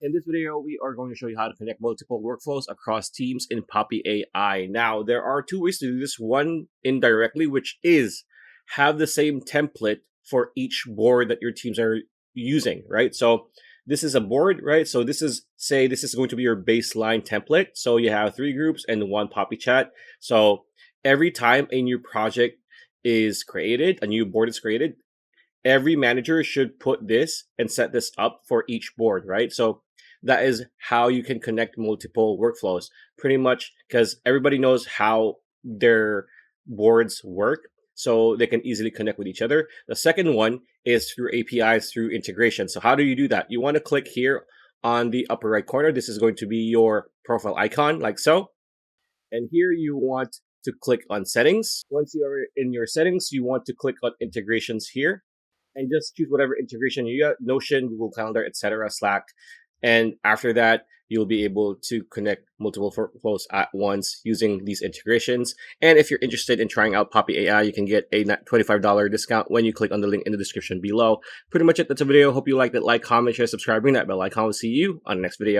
In this video, we are going to show you how to connect multiple workflows across teams in Poppy AI. Now, there are two ways to do this. One indirectly, which is have the same template for each board that your teams are using, right? So this is a board, right? So this is going to be your baseline template. So you have 3 groups and 1 Poppy chat. So every time a new project is created, a new board is created, every manager should put this and set this up for each board, right? So that is how you can connect multiple workflows, pretty much, because everybody knows how their boards work, so they can easily connect with each other. The second one is through APIs, through integration. So how do you do that? You want to click here on the upper right corner. This is going to be your profile icon, like so. And here you want to click on settings. Once you are in your settings, you want to click on integrations here and just choose whatever integration you got: Notion, Google Calendar, etc., Slack. And after that, you'll be able to connect multiple workflows at once using these integrations. And if you're interested in trying out Poppy AI, you can get a $25 discount when you click on the link in the description below. Pretty much it. That's a video. Hope you liked it. Like, comment, share, subscribe, ring that bell icon. We'll see you on the next video.